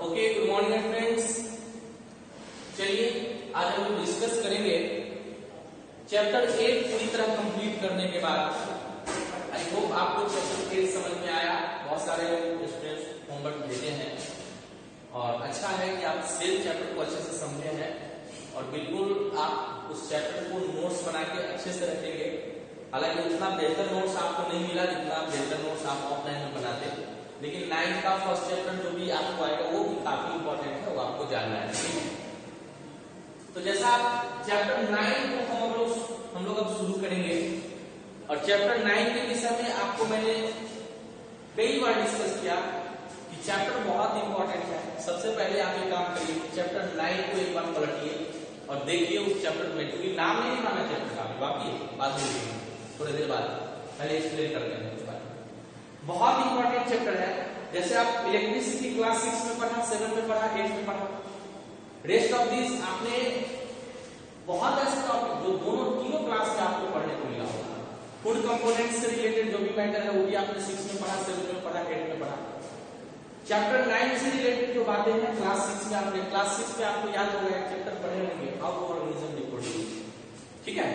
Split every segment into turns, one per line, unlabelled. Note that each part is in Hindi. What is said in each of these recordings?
Okay, good morning friends. चलिए आज हम लोग डिस्कस करेंगे चैप्टर 8 पूरी तरह कंप्लीट करने के बाद। आई होप आपको चैप्टर 8 समझ में आया। बहुत सारे स्टूडेंट्स होमवर्क देते हैं और अच्छा है कि आप सेल चैप्टर को अच्छे से समझे हैं और बिल्कुल आप उस चैप्टर को नोट्स बना के अच्छे से रखेंगे। हालांकि उतना बेहतर नोट्स आपको नहीं मिला जितना बेहतर नोट्स आप ऑफलाइन में बनाते, लेकिन 9 का फर्स्ट चैप्टर जो भी आपको आएगा वो भी काफी इंपॉर्टेंट है, वो आपको जानना है। ठीक है, तो जैसा आप चैप्टर 9 को हम लोग अब शुरू करेंगे और चैप्टर 9 के विषय में आपको मैंने कई बार डिस्कस किया कि चैप्टर बहुत इंपॉर्टेंट है। सबसे पहले आप ये काम करिए, चैप्टर 9 को एक बार पलटिए और देखिए उस चैप्टर में, क्योंकि नाम नहीं लिखा मैं चैप्टर का, बाकी बाद में लिखेंगे थोड़ी देर बाद, पहले एक्सप्लेन करते हैं कुछ बात। बहुत इंपॉर्टेंट चैप्टर है। जैसे आप इलेक्ट्रिसिटी क्लास 6 में पढ़ा, 7 में पढ़ा, 8 में पढ़ा, रेस्ट ऑफ दिस आपने बहुत ऐसे टॉपिक जो तीनों क्लास में आपको पढ़ने को मिला होगा। फूड कंपोनेंट्स से रिलेटेड जो भी मैटर है वो भी आपने 6 में पढ़ा, 7 में पढ़ा, 8 में पढ़ा। चैप्टर 9 से रिलेटेड जो बातें हैं क्लास 6 में आपने, क्लास 6 में आपको याद होगा एक चैप्टर पढ़े होंगे, हाउ ऑर्गेनिज्म रिप्रोड्यूस। ठीक है,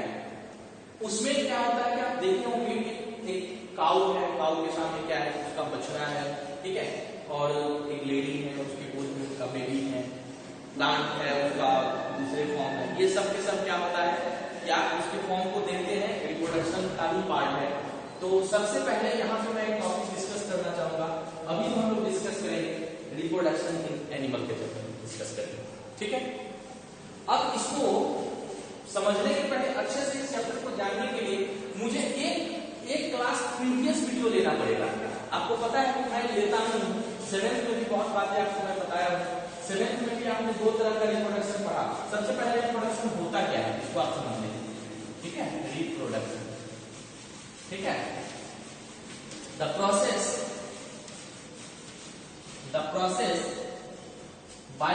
उसमें क्या होता है कि आप देखे होंगे कि एक काऊ है, काऊ के सामने क्या है, उसका बछड़ा है, ठीक है, और एक लेडी है, उसके गोद में उसका बेबी है, प्लांट है, उसका दूसरे फॉर्म है। ये सब के सब क्या होता है कि आप उसके फॉर्म को देखते हैं, रिप्रोडक्शन का भी पार्ट है। तो सबसे पहले यहाँ पे मैं एक टॉपिक डिस्कस करना चाहूंगा। अभी हम लोग डिस्कस करेंगे रिप्रोडक्शन इन एनिमल के चैप्टर में डिस्कस करेंगे। ठीक है, अब इसको समझने के पहले अच्छे से इस चैप्टर को जानने के लिए मुझे एक क्लास प्रीवियस वीडियो लेना पड़ेगा। आपको पता है कि मैं लेता हूं 7th में भी बहुत बातें आपको मैं बताया हूं। 7th में भी आपने दो तरह का रिप्रोडक्शन पढ़ा। सबसे पहले रिप्रोडक्शन होता क्या है इसको आप समझ लीजिए। ठीक है, रिप्रोडक्शन, ठीक है, the process by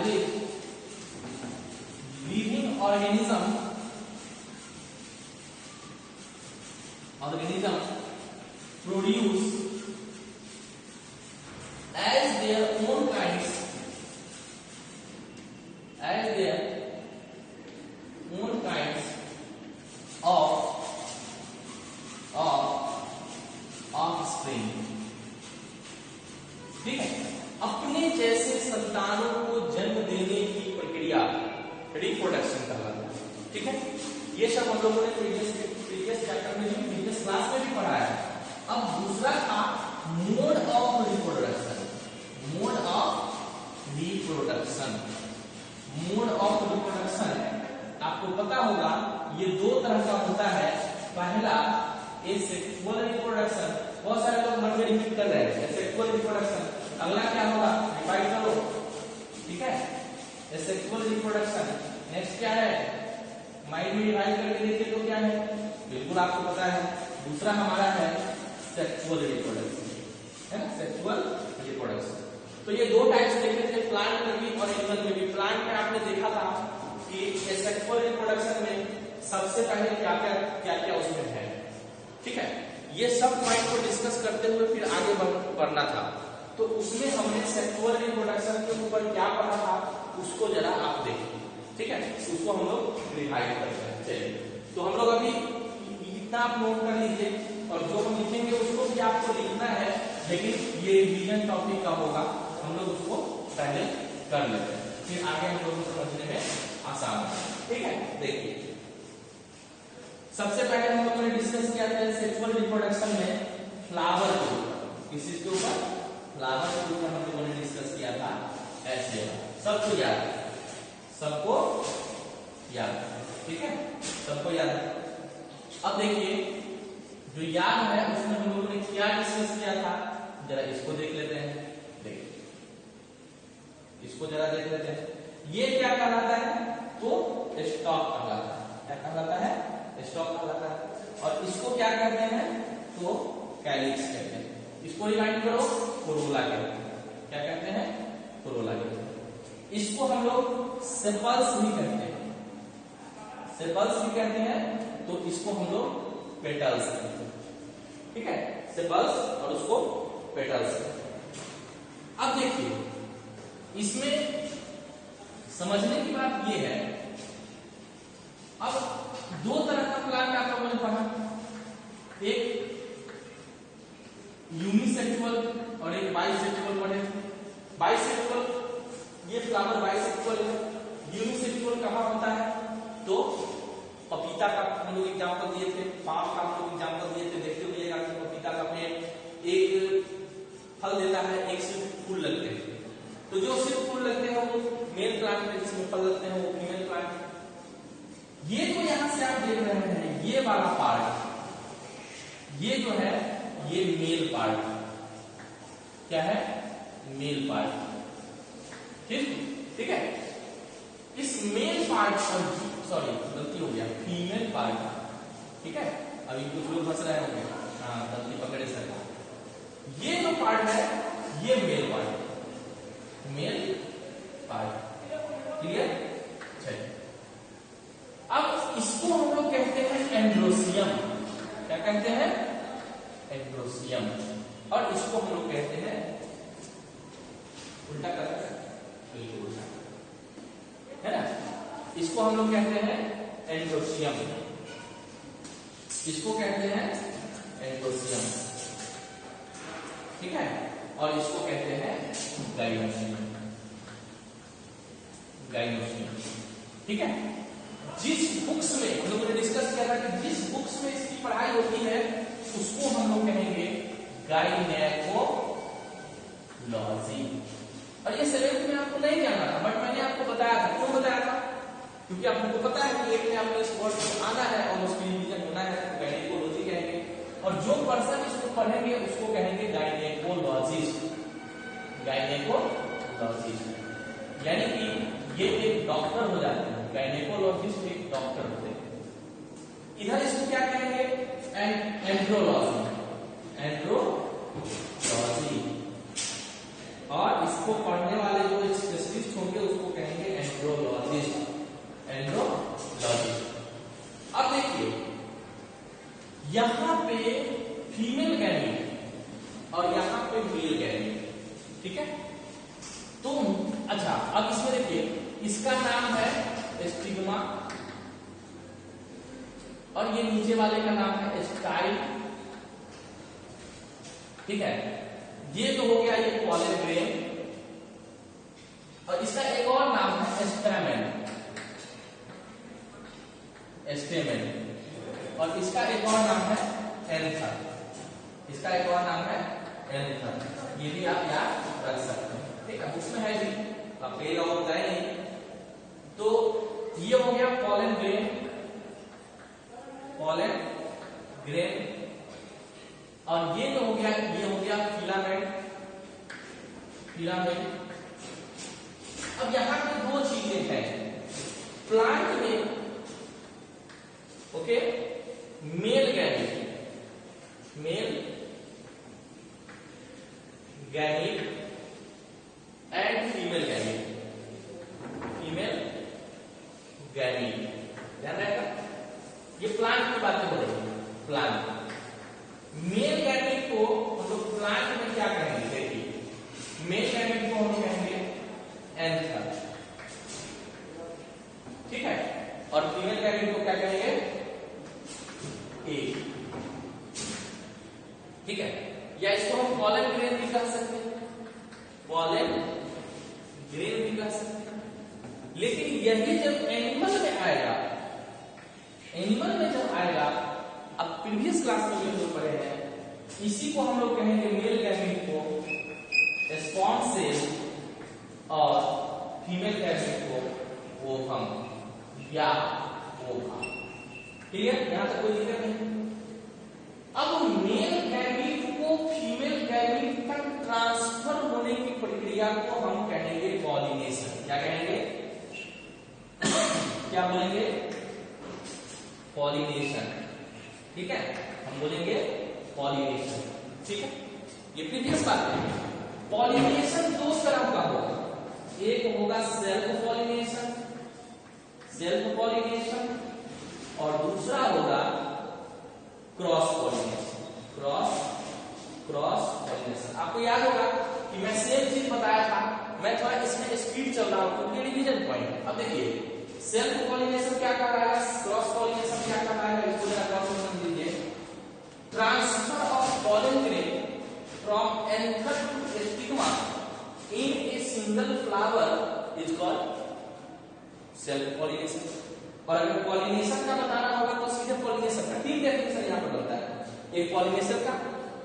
which living organism produce as their own kinds of offspring। ठीक है, अपने जैसे संतानों को जन्म देने की प्रक्रिया रिप्रोडक्शन कहलाता है। ठीक है, ये सब हम लोगों ने प्रीवियस चैप्टर में भी, प्रीवियस क्लास में भी पढ़ा है। अब दूसरा था मोड ऑफ रिप्रोडक्शन। आपको पता होगा ये दो तरह का होता है। पहला सेक्सुअल रिप्रोडक्शन, बहुत सारे लोग मन में रिपीट कर रहे हैं सेक्सुअल रिप्रोडक्शन। अगला क्या होगा, डिवाइड करो। ठीक है, सेक्सुअल रिप्रोडक्शन। नेक्स्ट क्या है, माइंड में डिवाइड करके देखिए तो क्या है, बिल्कुल आपको पता है। दूसरा हमारा है सेक्सुअल रिप्रोडक्शन, है ना, सेक्सुअल रिप्रोडक्शन। तो ये दो टाइप्स देखे थे, प्लांट में भी और एनिमल में भी। प्लांट में आपने देखा था कि सेक्सुअल रिप्रोडक्शन में सबसे पहले क्या क्या उसमें है। ठीक है, ये सब पॉइंट को डिस्कस करते हुए फिर आगे बढ़ना था। तो उसमें हमने सेक्सुअल रिप्रोडक्शन के ऊपर क्या पढ़ा था उसको जरा आप देखिए। ठीक है, उसको हम लोग रिवाइज करते हैं। चलिए, तो हम लोग अभी इतना आप नोट कर लीजिए और जो हम लिखेंगे उसको भी आपको लिखना है, लेकिन ये रिवीजन टॉपिक का होगा, हम लोग उसको पहले कर लेते हैं, फिर आगे हम लोग समझने में आसान है। ठीक है, देखिए सबसे पहले हम लोगों ने डिस्कस किया था सेक्सुअल रिप्रोडक्शन में फ्लावर के ऊपर। किस चीज के ऊपर, फ्लावर के ऊपर हम लोगों ने डिस्कस किया था। ऐसे सबको याद है, सबको याद है। ठीक है, सबको याद है। अब देखिए जो याद है उसमें हम लोगों ने क्या डिस्कस किया था, जरा इसको देख लेते हैं। देखिए इसको जरा देख लेते हैं। ये क्या कहलाता है, तो स्टॉक कहलाता है। क्या कहलाता है, स्टॉक कहलाता है। और इसको क्या कहते हैं, तो कैलिक्स कहते हैं। इसको रिमाइंड करो, कोरोला कहते हैं। क्या कहते हैं, कोरोला कहते हैं। इसको हम लोग सेपल्स भी कहते हैं, सेपल्स भी कहते हैं। तो इसको हम लोग पेटल्स कहते हैं। ठीक है, सेपल्स और उसको पेटल्स। अब देखिए इसमें समझने की बात ये है, अब दो तरह का प्लांट आप लोगों ने पढ़ा, एक यूनिसेक्सुअल और एक बाइसेक्सुअल पढ़े। बाइसेक्सुअल ये फ्लावर बाइसेक्सुअल है। यूनिसेक्सुअल कहाँ होता है, तो पपीता का हम लोग एग्जाम्पल दिए थे, पाम का हम लोग एग्जाम्पल दिए थे, देखते हुएगा कि पपीता का पेड़ एक फल देता है, एक सिर्फ फूल लगते हैं। तो जो सिर्फ फूल लगते हैं वो मेल प्लांट है, जिसमें फल लगते हैं वो फीमेल प्लांट है। ये जो यहां से आप देख रहे हैं ये वाला पार्ट, ये जो है ये मेल पार्ट, क्या है, मेल पार्ट। ठीक है। इस मेल पार्ट पर, सॉरी गलती हो गया, फीमेल पार्ट, ठीक है। अभी कुछ लोग हंस रहे होंगे, हाँ गलती पकड़े सर। ये जो पार्ट है ये male part, male part, clear. चलिए अब इसको हम लोग कहते हैं एंड्रोसियम। क्या कहते हैं, एंड्रोसियम। और इसको हम लोग कहते हैं, उल्टा करते हैं, बिल्कुल उल्टा है ना, इसको हम लोग कहते हैं एंड्रोसियम, इसको कहते हैं एंड्रोसियम, ठीक है। और इसको कहते हैं गाइनोसियम, गाइनोसियम, ठीक है। जिस बुक्स में हम लोगों ने डिस्कस किया था कि जिस बुक्स में इसकी पढ़ाई होती है उसको हम लोग कहेंगे गाइनेकोलॉजी। और ये 7th में आपको नहीं जाना था, बट मैंने आपको बताया था। क्यों बताया था, क्योंकि आपको पता है कि एक में आपको इस वर्ड को आना है और उसकी रिवीजन होना है, तो गाइनेकोलॉजी कहेंगे। और जो पर्सन इसको पढ़ेंगे उसको कहेंगे गाइनेकोलॉजिस्ट, गाइनेकोलॉजिस्ट, यानी कि ये एक डॉक्टर हो जाते हैं। गाइनेकोलॉजिस्ट एक डॉक्टर होते हैं। इधर इसको क्या कहेंगे, एंड्रोलॉजी, एंड्रोलॉजी। और इसको पढ़ने वाले जो स्पेशलिस्ट होंगे उसको कहेंगे एंड्रोलॉजिस्ट, एंड्रोलॉजिस्ट। अब देखिए यहां पे फीमेल गैमीट और यहां पे मेल गैमीट, ठीक है। तो अच्छा अब इसमें देखिए इसका नाम है स्टिग्मा और ये नीचे वाले का नाम है स्टाइल, ठीक है। ये तो हो गया ये पॉलन ग्रेन, और इसका एक और नाम है स्टेमेन, स्टेमेन। और इसका एक और नाम है एंथर, इसका एक और नाम है एंथर। ये भी आप याद रख सकते हैं, ठीक है। उसमें है भी आप फेल और बताए नहीं। तो ये हो गया पॉलन ग्रेन, पॉलन ग्रेन। और ये जो हो गया ये हो गया फिलामेंट, फिलामेंट। अब यहां पे दो चीजें हैं प्लांट में, okay, male gamete, male gamete and female gamete, female gamete. ध्यान रहेगा, ये प्लांट की बातें हो रही है, प्लांट। मेल गैमीट को हम लोग प्लांट में क्या कहेंगे, देखिए मेल गैमीट को हम लोग कहेंगे एंथर, ठीक है। और फीमेल गैमीट को क्या कहेंगे, एग, ठीक है। या इसको हम पॉलन ग्रेन भी कह सकते हैं, पॉलन ग्रेन भी कह सकते हैं। लेकिन यही जब एनिमल में आएगा, एनिमल में जब आएगा, अब प्रीवियस क्लास में जो लोग पढ़े हैं इसी को हम लोग कहेंगे मेल गैमीट को स्पॉन सेल और फीमेल गैमीट को ओवम या ओवा। क्लियर, यहां तक कोई दिक्कत नहीं। अब मेल गैमीट को फीमेल गैमीट तक ट्रांसफर होने की प्रक्रिया को हम कहेंगे पॉलिनेशन। क्या कहेंगे, क्या बोलेंगे, पॉलिनेशन, ठीक है। हम बोलेंगे पॉलिनेशन, ठीक है। ये प्रीवियस बात है। पॉलिनेशन दो तरह का होगा, एक होगा सेल्फ पॉलिनेशन, सेल्फ पॉलिनेशन, और दूसरा होगा क्रॉस पॉलिनेशन, क्रॉस पॉलिनेशन। आपको याद होगा कि मैं सेम चीज बताया था, मैं थोड़ा इसमें स्पीड चल रहा हूं क्योंकि डिवीजन पॉइंट। अब देखिए सेल्फ पॉलिनेशन क्या कहलाएगा, क्रॉस पॉलिनेशन क्या कहलाएगा, इसको जरा क्रॉस समझ लीजिए। Transfer of pollen grain from anther to stigma in a single flower is called self pollination. और अगर पॉलिनेशन का बताना होगा तो सीधे पॉलिनेशन का 3 डेफिनेशन यहां पर बनता है, एक पॉलिनेशन का,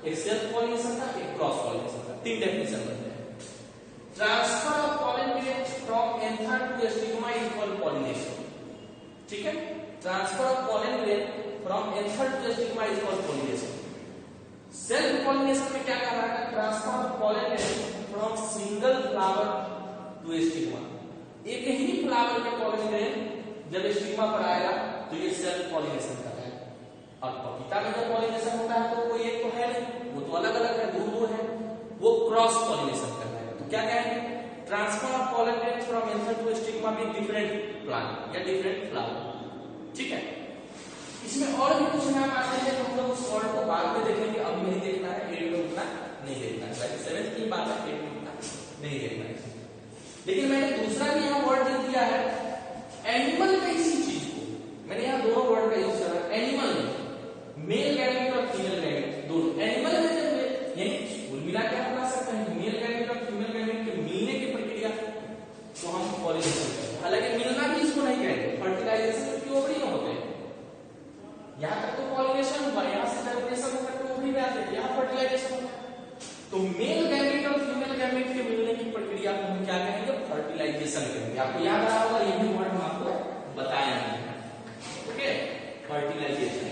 एक सेल्फ पॉलिनेशन का, एक क्रॉस पॉलिनेशन का, 3 डेफिनेशन बनते हैं। Transfer of pollen grain from anther to stigma is called pollination. ठीक है, transfer of pollen grain from anther to stigma is called pollination. Self pollination में क्या करना है, transfer of pollen grain from single flower to stigma. एक ही फ्लावर के पॉलन ग्रेन जब स्टिग्मा पर आएगा तो ये सेल्फ पॉलिनेशन करता है। और पपीता में जब पॉलिनेशन होता है तो कोई एक तो है नहीं, वो तो अलग अलग है, दो है, वो क्रॉस पॉलिनेशन करता है। तो क्या कहेंगे, transfer of pollen grain from anther to stigma में डिफरेंट प्लांट या डिफरेंट फ्लावर। ठीक है, इसमें और भी कुछ नाम आते हैं तो हम लोग उस वर्ड को बाद में देखेंगे, अभी नहीं देखना है, 8 में उतना नहीं देखना है, 7th की बात है, 8 में उतना नहीं देखना है। लेकिन मैंने दूसरा भी यहाँ वर्ड लिख दिया है एनिमल में, इसी चीज को मैंने यहाँ दोनों वर्ड का यूज करा। एनिमल में मेल गैमेट और फीमेल गैमेट दोनों, एनिमल में जब यानी कुल मिला के हम बता सकते हैं मेल गैमेट और फीमेल गैमेट के मिलने की प्रक्रिया तो हम पॉलिनेशन करते हैं। हालांकि मिलना भी इसको नहीं कहेंगे, फर्टिलाइजेशन क्योंकि ओवरी में होते हैं। यहाँ तक तो पॉलिनेशन हुआ, यहाँ से जर्मिनेशन होकर के ओवरी में आते हैं, यहाँ फर्टिलाइजेशन होता है। तो मेल गैमेट और फीमेल गैमेट के मिलने की प्रक्रिया को हम क्या कहेंगे, फर्टिलाइजेशन कहेंगे। आपको याद रहा होगा, ये भी वर्ड हम आपको बताया नहीं। Okay, fertilisation.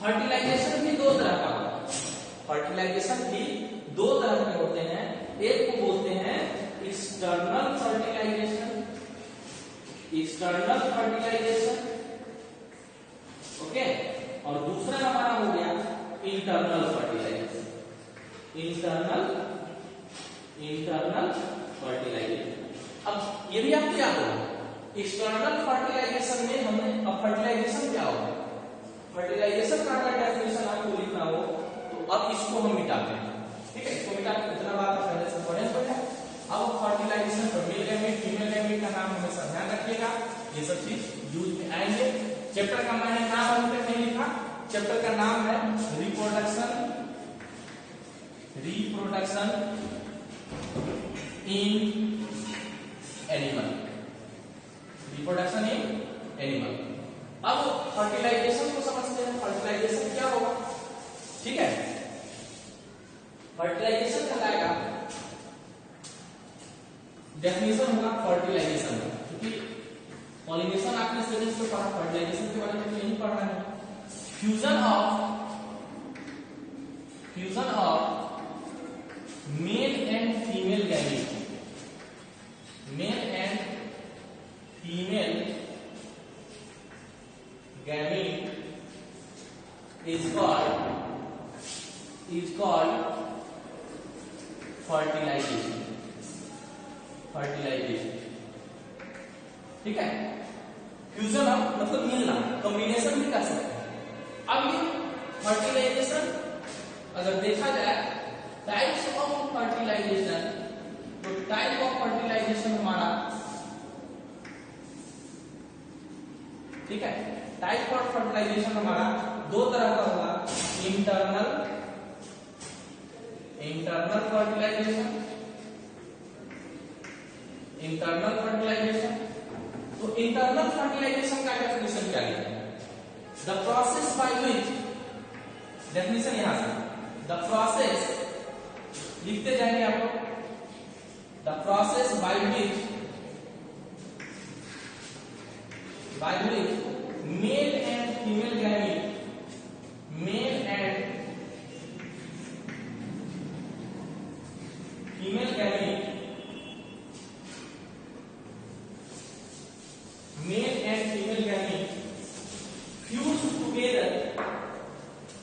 फर्टिलाइजेशन भी 2 तरह का होता है, फर्टिलाइजेशन भी 2 तरह के होते हैं। एक को बोलते हैं external fertilization, external fertilization, okay, और दूसरा हमारा हो गया इंटरनल फर्टिलाइजेशन, इंटरनल फर्टिलाइजेशन। अब ये भी आपको याद होगा, एक्सटर्नल फर्टिलाइजेशन में हमने, अब फर्टिलाइजेशन क्या होगा, फर्टिलाइजेशन का अगर डेफिनेशन आपको लिखना हो तो अब इसको हम मिटाते हैं। ठीक है, इसको मिटा के इतना बात पहले से पढ़े तो है। अब फर्टिलाइजेशन पर मेल गैमेट फीमेल गैमेट का नाम हमेशा ध्यान रखिएगा, ये सब चीज यूज में आएंगे। चैप्टर का मैंने नाम अभी तक नहीं लिखा, चैप्टर का नाम है reproduction, reproduction in animal, reproduction in animal. अब फर्टिलाइजेशन को समझते हैं, फर्टिलाइजेशन क्या होगा। ठीक है, फर्टिलाइजेशन कहलाएगा, डेफिनेशन होगा फर्टिलाइजेशन का, क्योंकि पॉलिनेशन आपने स्टूडेंट्स को पढ़ा, फर्टिलाइजेशन के बारे में तो नहीं पढ़ना है। Fusion of male and female gamete, male and female gamete is called fertilization, ठीक है। फ्यूजन ऑफ मतलब मिलना, कॉम्बिनेशन भी कर सकते हैं। अब ये फर्टिलाइजेशन अगर देखा जाए टाइप्स ऑफ फर्टिलाइजेशन, तो टाइप ऑफ फर्टिलाइजेशन हमारा, ठीक है, टाइप ऑफ फर्टिलाइजेशन हमारा 2 तरह का होगा, इंटरनल फर्टिलाइजेशन, तो इंटरनल फर्टिलाइजेशन का डेफिनेशन क्या है, the process by which, definition यहां से, द प्रोसेस लिखते जाएंगे आप लोग, the process by which male and female gamete, male and female gamete, male and female gamete fuse together,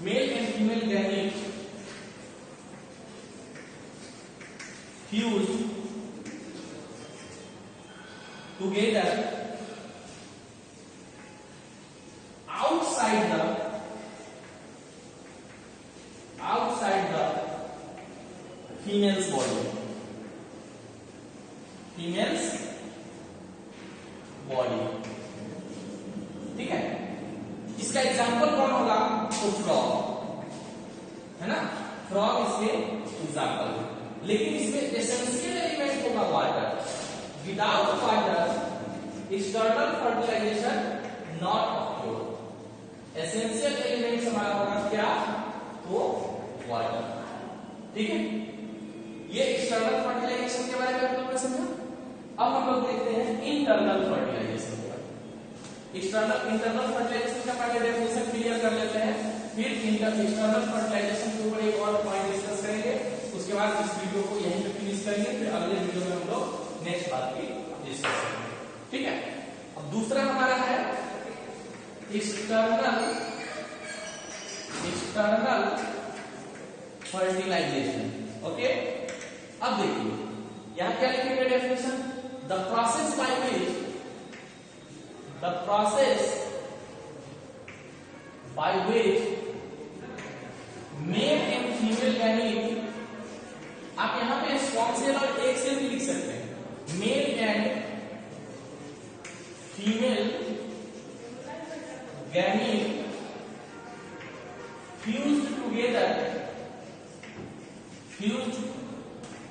male and female gamete fuse together outside the इसका एग्जाम्पल कौन होगा? तो फ्रॉग, है ना, फ्रॉग इसमें एग्जाम्पल है। लेकिन इसमें एसेंशियल एलिमेंट होगा water. Without water external fertilization not occur. Essential element हमारा होगा क्या? तो वाटर। ठीक है, ये एक्सटर्नल फर्टिलाइजेशन के बारे में आप लोगों ने समझा। अब हम लोग देखते हैं इंटरनल फर्टिलाइजेशन के बारे में। इंटरनल फर्टिलाइजेशन का पहले डेफिनेशन क्लियर कर लेते हैं, फिर एक्सटर्नल फर्टिलाइजेशन के ऊपर एक और पॉइंट डिस्कस करेंगे। उसके बाद इस वीडियो को यहीं पे फिनिश करेंगे, फिर अगले वीडियो में हम लोग नेक्स्ट बात की डिस्कस करेंगे। ठीक है, अब दूसरा हमारा है एक्सटर्नल फर्टिलाइजेशन। ओके, अब देखिए यहां क्या लिखेंगे definition? The process by which male and female gamete, आप यहां पे स्पर्म सेल और एग सेल भी लिख सकते हैं। Male and female gamete fused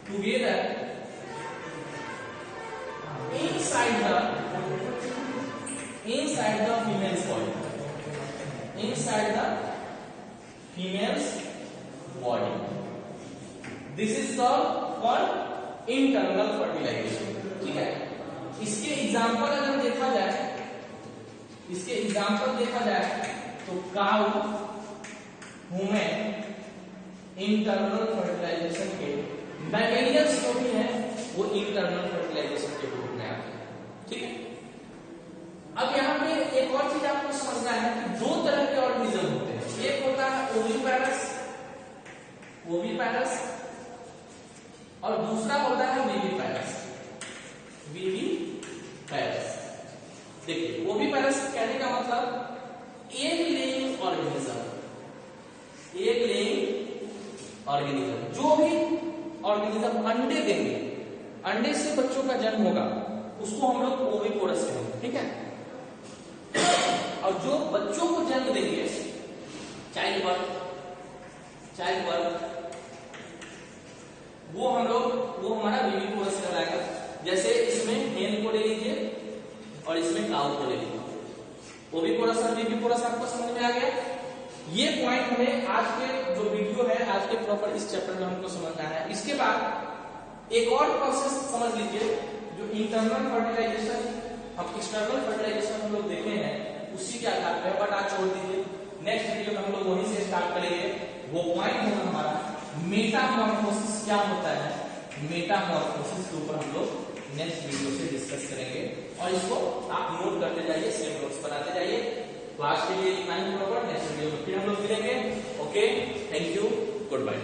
together inside the female's body, inside the female's body. This is called internal fertilization. ठीक है, इसके एग्जाम्पल अगर देखा जाए तो काउ, वुमेन, इंटरनल फर्टिलाइजेशन के मैमेलियंस जो भी हैं वो इंटरनल फर्टिलाइजेशन के ग्रुप में आते हैं। ठीक है, अब यहाँ पे एक और चीज आपको समझना है कि दो तरह के ऑर्गेनिज्म होते हैं। एक होता है ओविपायरस और दूसरा होता है विविपायरस। देखिए, ओविपायरस कहने का मतलब एग लेइंग ऑर्गेनिज्म, जो भी ऑर्गेनिज्म अंडे देंगे, अंडे से बच्चों का जन्म होगा, उसको हम लोग ओविपोरस कहेंगे। ठीक है, और जो बच्चों को जन्म देंगे, चाइल्ड बर्थ, वो हमारा विविपोरस कहलाएगा। जैसे इसमें हेन को ले लीजिए और इसमें काऊ को ले लीजिए। ओविपोरस और विविपोरस आपको समझ में आ गया। ये पॉइंट हमें आज के जो वीडियो है, आज के प्रॉपर इस चैप्टर में हमको समझना है। इसके बाद एक और प्रोसेस समझ लीजिए, जो इंटरनल फर्टिलाइजेशन, हम एक्सटर्नल फर्टिलाइजेशन हम लोग देखे हैं, उसी के आधार पर, बट आज छोड़ दीजिए, नेक्स्ट वीडियो में हम लोग वहीं से स्टार्ट करेंगे। वो पॉइंट होगा हमारा मेटामॉर्फोसिस क्या होता है। मेटामॉर्फोसिस के ऊपर हम लोग नेक्स्ट वीडियो से डिस्कस करेंगे, और इसको आप नोट करते जाइए, सेम नोट्स बनाते जाइए। क्लास के लिए इतना ही प्रॉपर, नेक्स्ट वीडियो में फिर हम लोग मिलेंगे। Okay, thank you, good bye.